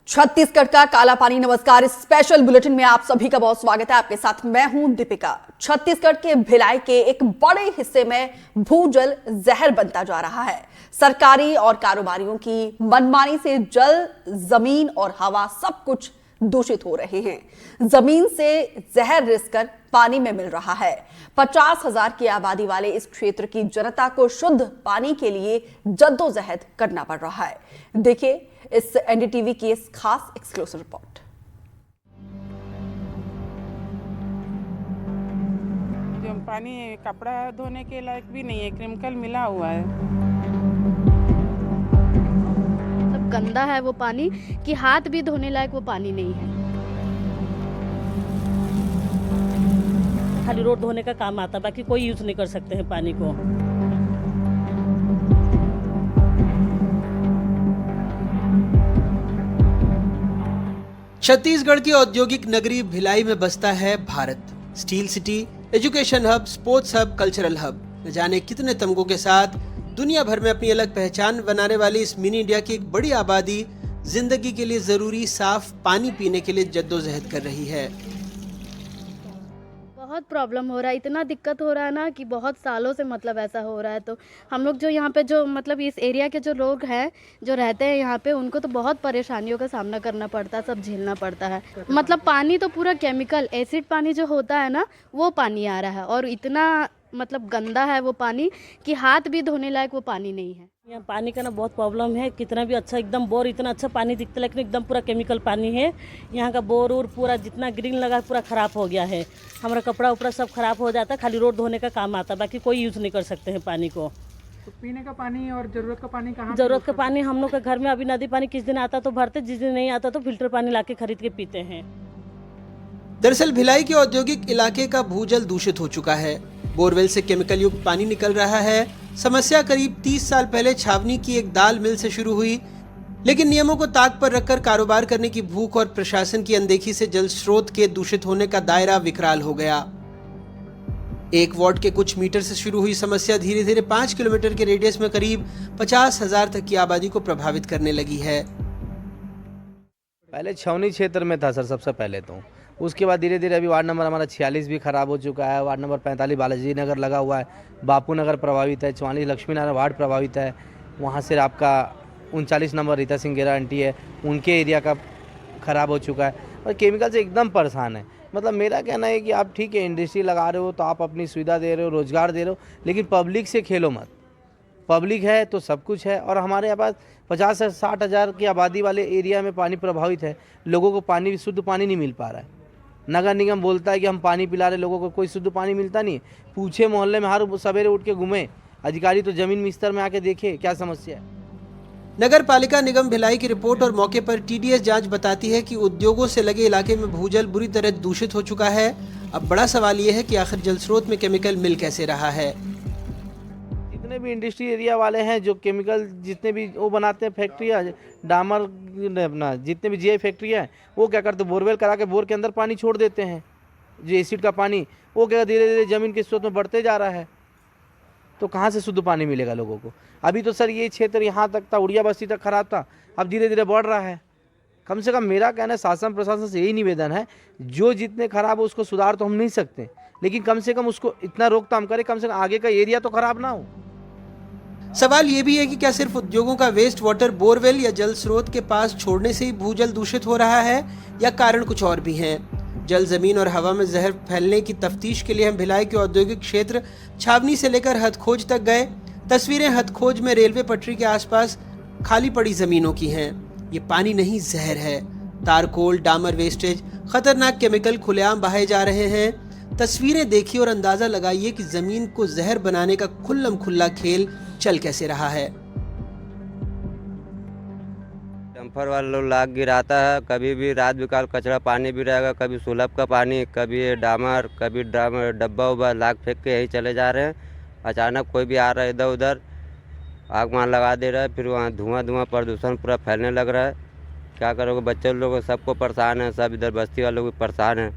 छत्तीसगढ़ का काला पानी। नमस्कार, इस स्पेशल बुलेटिन में आप सभी का बहुत स्वागत है। आपके साथ मैं हूं दीपिका। छत्तीसगढ़ के भिलाई के एक बड़े हिस्से में भूजल जहर बनता जा रहा है। सरकारी और कारोबारियों की मनमानी से जल, जमीन और हवा सब कुछ दूषित हो रहे हैं। जमीन से जहर रिसकर पानी में मिल रहा है। 50,000 की आबादी वाले इस क्षेत्र की जनता को शुद्ध पानी के लिए जद्दोजहद करना पड़ रहा है। देखिए इस एनडीटीवी की इस खास एक्सक्लूसिव रिपोर्ट। जो पानी कपड़ा धोने के लायक भी नहीं है, केमिकल मिला हुआ है। सब गंदा है वो पानी कि हाथ भी धोने लायक वो पानी नहीं है। खाली रोड धोने का काम आता, बाकी कोई यूज नहीं कर सकते हैं पानी को। छत्तीसगढ़ की औद्योगिक नगरी भिलाई में बसता है Bharat. Steel city, education hub, sports hub, cultural hub, न जाने कितने तमगों के साथ दुनिया भर में अपनी अलग पहचान बनाने वाली इस मिनी इंडिया की एक बड़ी आबादी जिंदगी के लिए जरूरी साफ पानी पीने के लिए जद्दोजहद कर रही है। बहुत प्रॉब्लम हो रहा है, इतना दिक्कत हो रहा है ना कि बहुत सालों से मतलब ऐसा हो रहा है। तो हम लोग जो यहाँ पे जो मतलब इस एरिया के जो लोग हैं जो रहते हैं यहाँ पे, उनको तो बहुत परेशानियों का सामना करना पड़ता है, सब झेलना पड़ता है। मतलब पानी तो पूरा केमिकल एसिड पानी जो होता है ना, वो पानी आ रहा है और इतना मतलब गंदा है वो पानी कि हाथ भी धोने लायक वो पानी नहीं है। यहाँ पानी का ना बहुत प्रॉब्लम है। कितना भी अच्छा एकदम बोर इतना अच्छा पानी दिखता है, लेकिन एकदम पूरा केमिकल पानी है। यहाँ का बोर और पूरा जितना ग्रीन लगा पूरा ख़राब हो गया है। हमारा कपड़ा उपड़ा सब खराब हो जाता है, खाली रोड धोने का काम आता, बाकी कोई यूज़ नहीं कर सकते हैं पानी को। तो पीने का पानी और ज़रूरत का पानी कहाँ? ज़रूरत का पानी हम लोग के घर में अभी नदी पानी किस दिन आता तो भरते, जिस दिन नहीं आता तो फिल्टर पानी ला के खरीद के पीते हैं। दरअसल भिलाई के औद्योगिक इलाके का भूजल दूषित हो चुका है। बोरवेल से केमिकल युक्त पानी निकल रहा है। समस्या करीब 30 साल पहले छावनी की एक दाल मिल से शुरू हुई, लेकिन नियमों को ताक पर रखकर कारोबार करने की भूख और प्रशासन की अनदेखी से जल स्रोत के दूषित होने का दायरा विकराल हो गया। एक वार्ड के कुछ मीटर से शुरू हुई समस्या धीरे धीरे 5 किलोमीटर के रेडियस में करीब 50,000 तक की आबादी को प्रभावित करने लगी है। पहले छावनी क्षेत्र में था सर, सबसे पहले तो उसके बाद धीरे धीरे अभी वार्ड नंबर हमारा 46 भी खराब हो चुका है। वार्ड नंबर 45 बालाजी नगर लगा हुआ है, बापू नगर प्रभावित है, 44 लक्ष्मी नारायण वार्ड प्रभावित है। वहाँ से आपका 39 नंबर रीता सिंह गेरा आंटी है, उनके एरिया का ख़राब हो चुका है और केमिकल से एकदम परेशान है। मतलब मेरा कहना है कि आप ठीक है इंडस्ट्री लगा रहे हो तो आप अपनी सुविधा दे रहे हो, रोज़गार दे रहे हो, लेकिन पब्लिक से खेलो मत। पब्लिक है तो सब कुछ है और हमारे यहाँ पास 50 से 60 हज़ार की आबादी वाले एरिया में पानी प्रभावित है। लोगों को पानी, शुद्ध पानी नहीं मिल पा रहा है। नगर निगम बोलता है कि हम पानी पिला रहे, लोगों को कोई शुद्ध पानी मिलता नहीं। पूछे मोहल्ले में, हर सवेरे उठ के घूमे, अधिकारी तो जमीन मिस्तर में आके देखे क्या समस्या है। नगर पालिका निगम भिलाई की रिपोर्ट और मौके पर टीडीएस जांच बताती है कि उद्योगों से लगे इलाके में भूजल बुरी तरह दूषित हो चुका है। अब बड़ा सवाल ये है कि आखिर जल स्रोत में केमिकल मिल कैसे रहा है। जितने भी इंडस्ट्री एरिया वाले हैं जो केमिकल जितने भी वो बनाते हैं, फैक्ट्रियाँ, डामर अपना जितने भी जीआई फैक्ट्री है, वो क्या करते हैं, बोरवेल करा के बोर के अंदर पानी छोड़ देते हैं। जो एसिड का पानी वो क्या धीरे धीरे ज़मीन के स्रोत में बढ़ते जा रहा है। तो कहाँ से शुद्ध पानी मिलेगा लोगों को? अभी तो सर ये क्षेत्र यहाँ तक था, उड़िया बस्ती तक खराब था, अब धीरे धीरे बढ़ रहा है। कम से कम मेरा कहना है शासन प्रशासन से यही निवेदन है, जो जितने खराब हो उसको सुधार तो हम नहीं सकते, लेकिन कम से कम उसको इतना रोकथाम करे, कम से कम आगे का एरिया तो खराब ना हो। सवाल ये भी है कि क्या सिर्फ उद्योगों का वेस्ट वाटर बोरवेल या जल स्रोत के पास छोड़ने से ही भूजल दूषित हो रहा है या कारण कुछ और भी हैं। जल, जमीन और हवा में जहर फैलने की तफ्तीश के लिए हम भिलाई के औद्योगिक क्षेत्र छावनी से लेकर हथखोज तक गए। तस्वीरें हथखोज में रेलवे पटरी के आसपास खाली पड़ी जमीनों की हैं। ये पानी नहीं, जहर है। तारकोल, डामर वेस्टेज, खतरनाक केमिकल खुलेआम बहाए जा रहे हैं। तस्वीरें देखिए और अंदाजा लगाइए कि जमीन को जहर बनाने का खुल्लम खुल्ला खेल चल कैसे रहा है। डंपर वाला लोग लाग गिराता है, कभी भी रात बिकाल कचरा पानी भी रहेगा, कभी सुलभ का पानी, कभी ये डामर, कभी डामर डब्बा उब्बा लाग फेंक के यही चले जा रहे हैं। अचानक कोई भी आ रहा है इधर उधर, आग वहाँ लगा दे रहा है, फिर वहाँ धुआं प्रदूषण पूरा फैलने लग रहा है। क्या करोगे, बच्चे लोग सबको परेशान है, सब इधर बस्ती वाले लोग भी परेशान हैं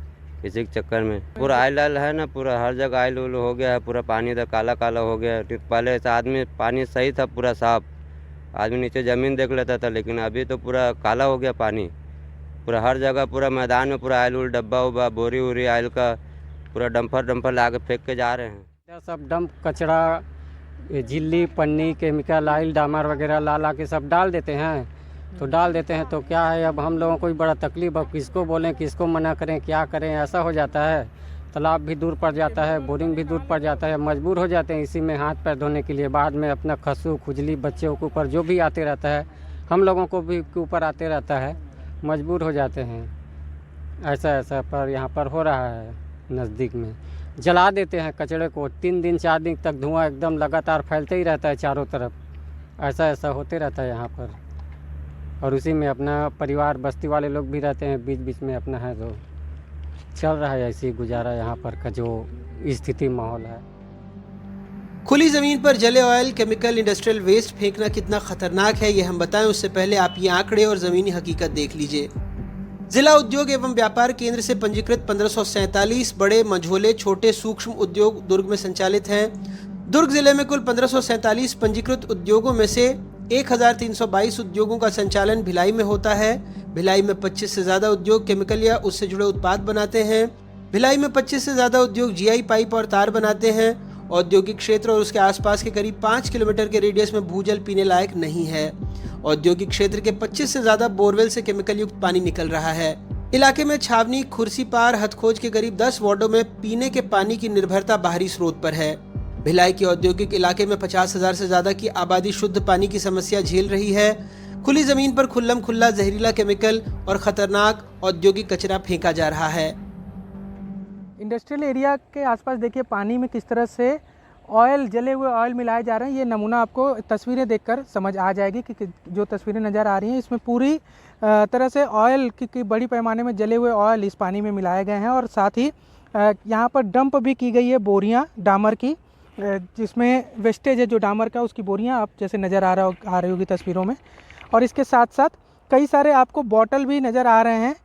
इसी के चक्कर में। पूरा आयल है ना, पूरा हर जगह आयल हो गया है, पूरा पानी इधर काला काला हो गया है। पहले से आदमी पानी सही था पूरा साफ, आदमी नीचे ज़मीन देख लेता था, लेकिन अभी तो पूरा काला हो गया पानी। पूरा हर जगह पूरा मैदान में पूरा आयल उल डब्बा उब्बा बोरी वोरी आयल का पूरा डंपर ला के फेंक के जा रहे हैं। इधर सब डंप कचरा, ये झिल्ली पन्नी केमिकल ऑयल डामर वगैरह ला के सब डाल देते हैं। तो क्या है, अब हम लोगों को भी बड़ा तकलीफ, अब किसको बोलें किसको मना करें क्या करें, ऐसा हो जाता है। तालाब भी दूर पड़ जाता है, बोरिंग भी दूर पड़ जाता है, मजबूर हो जाते हैं इसी में हाथ पैर धोने के लिए। बाद में अपना खसू खुजली बच्चों के ऊपर जो भी आते रहता है, हम लोगों को भी के ऊपर आते रहता है, मजबूर हो जाते हैं। ऐसा पर यहाँ पर हो रहा है। नज़दीक में जला देते हैं कचरे को, 3 दिन 4 दिन तक धुआं एकदम लगातार फैलते ही रहता है चारों तरफ। ऐसा होते रहता है यहाँ पर, और उसी में अपना परिवार बस्ती वाले लोग भी रहते हैं, बीच बीच में अपना है तो चल रहा है ऐसे ही गुजारा यहाँ पर का जो स्थिति माहौल है। खुली जमीन पर जले ऑयल केमिकल इंडस्ट्रियल वेस्ट फेंकना कितना खतरनाक है ये हम बताएं, उससे पहले आप ये आंकड़े और जमीनी हकीकत देख लीजिए। जिला उद्योग एवं व्यापार केंद्र से पंजीकृत 1547 बड़े मझोले छोटे सूक्ष्म उद्योग दुर्ग में संचालित हैं। दुर्ग जिले में कुल 1547 पंजीकृत उद्योगों में से 1322 उद्योगों का संचालन भिलाई में होता है। भिलाई में 25 से ज्यादा उद्योग केमिकल या उससे जुड़े उत्पाद बनाते हैं। भिलाई में 25 से ज्यादा उद्योग जीआई पाइप और तार बनाते हैं। औद्योगिक क्षेत्र और उसके आसपास के करीब 5 किलोमीटर के रेडियस में भूजल पीने लायक नहीं है। औद्योगिक क्षेत्र के 25 से ज्यादा बोरवेल से केमिकल युक्त पानी निकल रहा है। इलाके में छावनी, खुर्सीपार, हथखोज के करीब 10 वार्डों में पीने के पानी की निर्भरता बाहरी स्रोत पर है। भिलाई के औद्योगिक इलाके में 50,000 से ज्यादा की आबादी शुद्ध पानी की समस्या झेल रही है। खुली जमीन पर खुल्लम खुल्ला जहरीला केमिकल और खतरनाक औद्योगिक कचरा फेंका जा रहा है। इंडस्ट्रियल एरिया के आसपास देखिए पानी में किस तरह से ऑयल, जले हुए ऑयल मिलाए जा रहे हैं। ये नमूना आपको तस्वीरें देखकर समझ आ जाएगी कि जो तस्वीरें नज़र आ रही हैं इसमें पूरी तरह से ऑयल की बड़ी पैमाने में जले हुए ऑयल इस पानी में मिलाए गए हैं। और साथ ही यहाँ पर डंप भी की गई है बोरियाँ डामर की, जिसमें वेस्टेज है जो डामर का, उसकी बोरियाँ आप जैसे नज़र आ रही होगी तस्वीरों में। और इसके साथ साथ कई सारे आपको बॉटल भी नज़र आ रहे हैं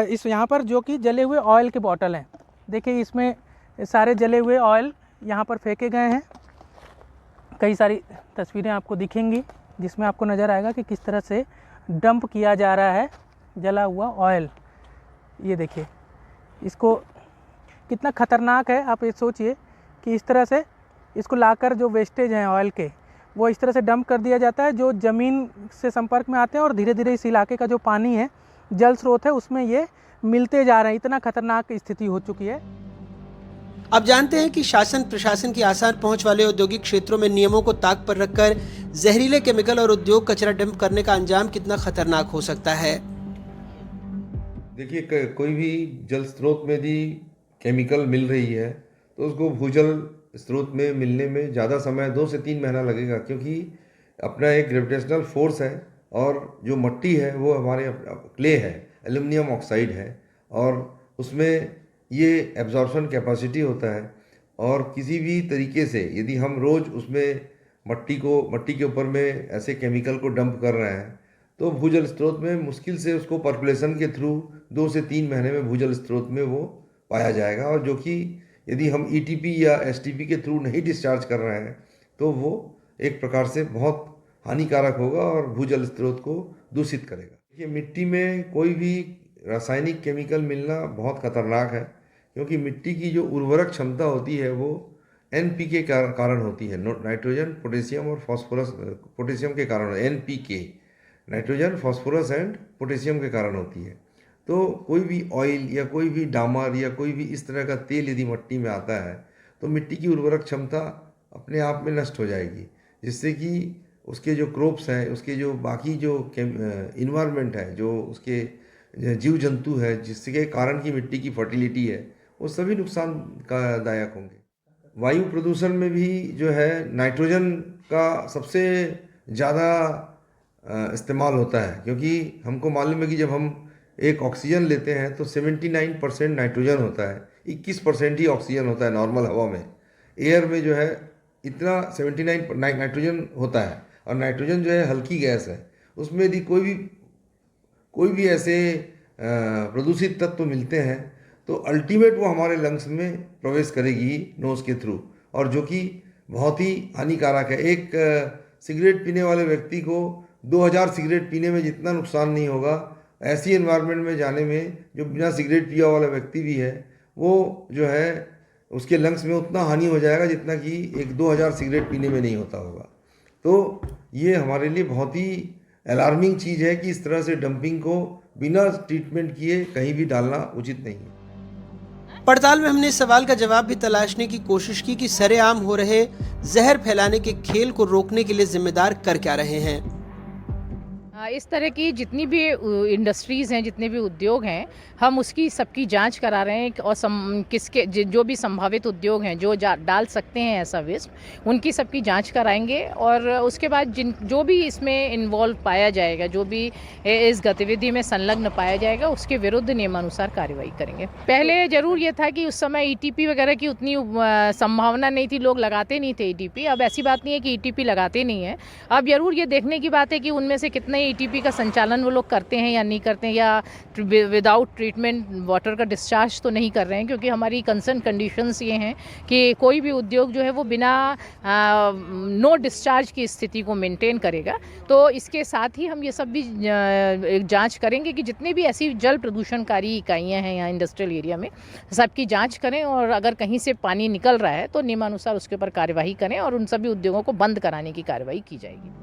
इस यहाँ पर, जो कि जले हुए ऑयल के बॉटल हैं। देखिए इसमें सारे जले हुए ऑयल यहाँ पर फेंके गए हैं। कई सारी तस्वीरें आपको दिखेंगी जिसमें आपको नज़र आएगा कि किस तरह से डंप किया जा रहा है जला हुआ ऑयल। ये देखिए इसको कितना ख़तरनाक है, आप ये सोचिए कि इस तरह से इसको लाकर जो वेस्टेज हैं ऑयल के वो इस तरह से डंप कर दिया जाता है, जो ज़मीन से संपर्क में आते हैं और धीरे धीरे इस इलाके का जो पानी है, जल स्रोत है, उसमें ये मिलते जा रहे हैं। इतना खतरनाक स्थिति हो चुकी है। अब जानते हैं कि शासन प्रशासन की आसान पहुंच वाले औद्योगिक क्षेत्रों में नियमों को ताक पर रखकर जहरीले केमिकल और उद्योग कचरा डंप करने का अंजाम कितना खतरनाक हो सकता है। देखिए कोई भी जल स्रोत में यदि केमिकल मिल रही है तो उसको भूजल स्रोत में मिलने में ज़्यादा समय 2 से 3 महीना लगेगा, क्योंकि अपना एक ग्रेविटेशनल फोर्स है और जो मिट्टी है वो हमारे क्ले है, एल्युमिनियम ऑक्साइड है, और उसमें ये एब्जॉर्प्शन कैपेसिटी होता है। और किसी भी तरीके से यदि हम रोज़ उसमें मिट्टी के ऊपर में ऐसे केमिकल को डंप कर रहे हैं तो भूजल स्रोत में मुश्किल से उसको पर्कुलेशन के थ्रू 2 से 3 महीने में भूजल स्रोत में वो पाया जाएगा। और जो कि यदि हम ईटीपी या एसटीपी के थ्रू नहीं डिस्चार्ज कर रहे हैं तो वो एक प्रकार से बहुत हानिकारक होगा और भूजल स्रोत को दूषित करेगा। देखिए मिट्टी में कोई भी रासायनिक केमिकल मिलना बहुत खतरनाक है, क्योंकि मिट्टी की जो उर्वरक क्षमता होती है वो एनपीके के कारण होती है, नाइट्रोजन पोटेशियम और फास्फोरस, पोटेशियम के कारण, NPK nitrogen phosphorus and potassium के कारण होती है। तो कोई भी ऑयल या कोई भी डामर या कोई भी इस तरह का तेल यदि मिट्टी में आता है तो मिट्टी की उर्वरक क्षमता अपने आप में नष्ट हो जाएगी, जिससे कि उसके जो क्रॉप्स हैं, उसके जो बाकी जो इन्वायरमेंट है, जो उसके जीव जंतु है, जिसके कारण की मिट्टी की फर्टिलिटी है, वो सभी नुकसानदायक होंगे। वायु प्रदूषण में भी जो है नाइट्रोजन का सबसे ज़्यादा इस्तेमाल होता है, क्योंकि हमको मालूम है कि जब हम एक ऑक्सीजन लेते हैं तो 79% नाइट्रोजन होता है, 21% ही ऑक्सीजन होता है नॉर्मल हवा में। एयर में जो है इतना 79 नाइट्रोजन होता है, और नाइट्रोजन जो है हल्की गैस है, उसमें यदि कोई भी ऐसे प्रदूषित तत्व मिलते हैं तो अल्टीमेट वो हमारे लंग्स में प्रवेश करेगी नोज़ के थ्रू, और जो कि बहुत ही हानिकारक है। एक सिगरेट पीने वाले व्यक्ति को 2000 सिगरेट पीने में जितना नुकसान नहीं होगा, ऐसी एनवायरनमेंट में जाने में जो बिना सिगरेट पिया वाला व्यक्ति भी है वो जो है उसके लंग्स में उतना हानि हो जाएगा जितना कि एक 2000 सिगरेट पीने में नहीं होता होगा। तो ये हमारे लिए बहुत ही अलार्मिंग चीज़ है कि इस तरह से डंपिंग को बिना ट्रीटमेंट किए कहीं भी डालना उचित नहीं है। पड़ताल में हमने इस सवाल का जवाब भी तलाशने की कोशिश की कि सरेआम हो रहे जहर फैलाने के खेल को रोकने के लिए जिम्मेदार कर क्या रहे हैं। इस तरह की जितनी भी इंडस्ट्रीज़ हैं, जितने भी उद्योग हैं, हम उसकी सबकी जांच करा रहे हैं और किसके जो भी संभावित उद्योग हैं जो डाल सकते हैं ऐसा वेस्ट, उनकी सबकी जांच कराएंगे और उसके बाद जो भी इसमें इन्वॉल्व पाया जाएगा, जो भी इस गतिविधि में संलग्न पाया जाएगा, उसके विरुद्ध नियमानुसार कार्रवाई करेंगे। पहले ज़रूर ये था कि उस समय ETP वगैरह की उतनी संभावना नहीं थी, लोग लगाते नहीं थे ETP। अब ऐसी बात नहीं है कि ETP लगाते नहीं हैं। अब ज़रूर ये देखने की बात है कि उनमें से कितने ETP का संचालन वो लोग करते हैं या नहीं करते हैं, या विदाउट ट्रीटमेंट वाटर का डिस्चार्ज तो नहीं कर रहे हैं, क्योंकि हमारी कंसर्न कंडीशंस ये हैं कि कोई भी उद्योग जो है वो बिना नो डिस्चार्ज की स्थिति को मेंटेन करेगा। तो इसके साथ ही हम ये सब भी जांच करेंगे कि जितने भी ऐसी जल प्रदूषणकारी इकाइयाँ हैं यहाँ इंडस्ट्रियल एरिया में, सबकी जाँच करें और अगर कहीं से पानी निकल रहा है तो नियमानुसार उसके ऊपर कार्यवाही करें और उन सभी उद्योगों को बंद कराने की कार्रवाई की जाएगी।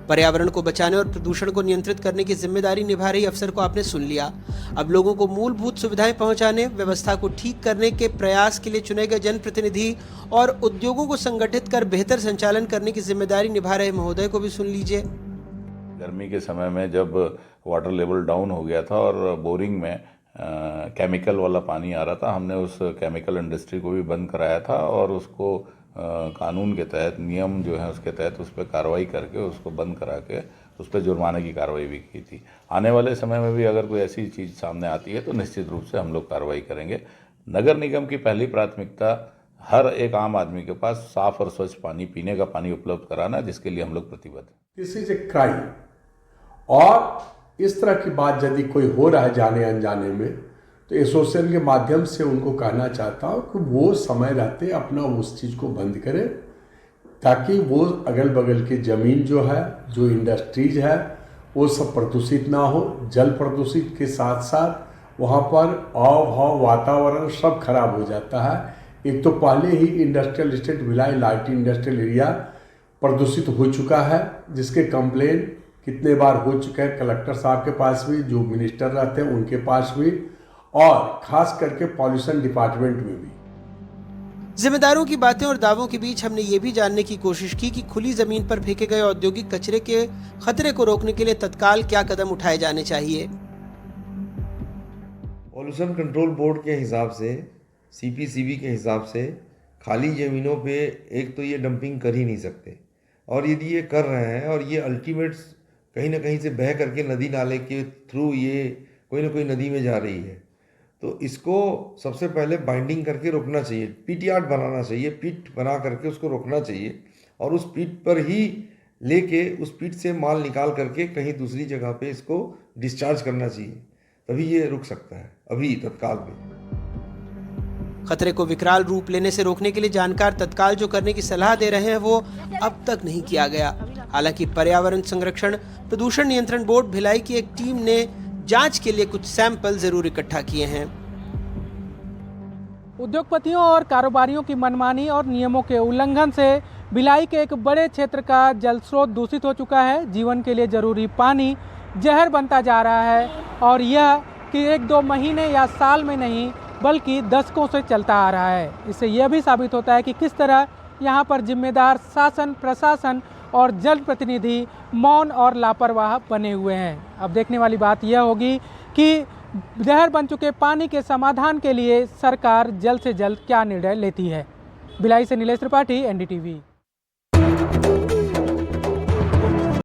पर्यावरण को बचाने और प्रदूषण को नियंत्रित करने की जिम्मेदारी निभा रही अफसर को आपने सुन लिया। अब लोगों को मूलभूत सुविधाएं पहुंचाने, व्यवस्था को ठीक करने के प्रयास के लिए चुने गए जनप्रतिनिधि और उद्योगों को संगठित कर बेहतर संचालन करने की जिम्मेदारी निभा रहे महोदय को भी सुन लीजिए। गर्मी के समय में जब वाटर लेवल डाउन हो गया था और बोरिंग में केमिकल वाला पानी आ रहा था, हमने उस केमिकल इंडस्ट्री को भी बंद कराया था और उसको कानून के तहत, नियम जो है उसके तहत उस पर कार्रवाई करके उसको बंद करा के उस पर जुर्माने की कार्रवाई भी की थी। आने वाले समय में भी अगर कोई ऐसी चीज़ सामने आती है तो निश्चित रूप से हम लोग कार्रवाई करेंगे। नगर निगम की पहली प्राथमिकता हर एक आम आदमी के पास साफ और स्वच्छ पानी, पीने का पानी उपलब्ध कराना, जिसके लिए हम लोग प्रतिबद्ध हैं। दिस इज ए क्राइम, और इस तरह की बात यदि कोई हो रहा है जाने अनजाने में, तो एसोसिएशन के माध्यम से उनको कहना चाहता हूँ कि वो समय रहते अपना उस चीज़ को बंद करें, ताकि वो अगल बगल की ज़मीन जो है, जो इंडस्ट्रीज है, वो सब प्रदूषित ना हो। जल प्रदूषित के साथ साथ वहाँ पर आव भाव, वातावरण सब खराब हो जाता है। एक तो पहले ही industrial state Bhilai light industrial area प्रदूषित हो चुका है, जिसके कंप्लेन कितने बार हो चुके हैं कलेक्टर साहब के पास भी, जो मिनिस्टर रहते हैं उनके पास भी, और खास करके पॉल्यूशन डिपार्टमेंट में भी। जिम्मेदारों की बातें और दावों के बीच हमने ये भी जानने की कोशिश की कि खुली जमीन पर फेंके गए औद्योगिक कचरे के खतरे को रोकने के लिए तत्काल क्या कदम उठाए जाने चाहिए। पॉल्यूशन कंट्रोल बोर्ड के हिसाब से, CPCB के हिसाब से खाली ज़मीनों पे एक तो ये डंपिंग कर ही नहीं सकते, और यदि ये कर रहे हैं और ये अल्टीमेट कहीं ना कहीं से बह करके नदी नाले के थ्रू ये कोई ना कोई नदी में जा रही है, तो इसको सबसे पहले बाइंडिंग करके रोकना चाहिए। पिट यार्ड बनाना चाहिए, पिट बना करके उसको रोकना चाहिए, और उस पिट पर ही लेके उस पिट से माल निकाल करके कहीं दूसरी जगह पे इसको डिस्चार्ज करना चाहिए, तभी ये रुक सकता है अभी तत्काल में। खतरे को विकराल रूप लेने से रोकने के लिए जानकार तत्काल जो करने की सलाह दे रहे हैं वो अब तक नहीं किया गया। हालांकि पर्यावरण संरक्षण प्रदूषण नियंत्रण बोर्ड भिलाई की एक टीम ने जांच के लिए कुछ सैंपल जरूर इकट्ठा किए हैं। उद्योगपतियों और कारोबारियों की मनमानी और नियमों के उल्लंघन से भिलाई के एक बड़े क्षेत्र का जल स्रोत दूषित हो चुका है। जीवन के लिए जरूरी पानी जहर बनता जा रहा है, और यह कि 1-2 महीने या साल में नहीं बल्कि दशकों से चलता आ रहा है। इससे यह भी साबित होता है कि किस तरह यहाँ पर जिम्मेदार शासन, प्रशासन और जनप्रतिनिधि मौन और लापरवाह बने हुए हैं। अब देखने वाली बात यह होगी कि जहर बन चुके पानी के समाधान के लिए सरकार जल्द से जल्द क्या निर्णय लेती है। भिलाई से नीलेश त्रिपाठी, NDTV।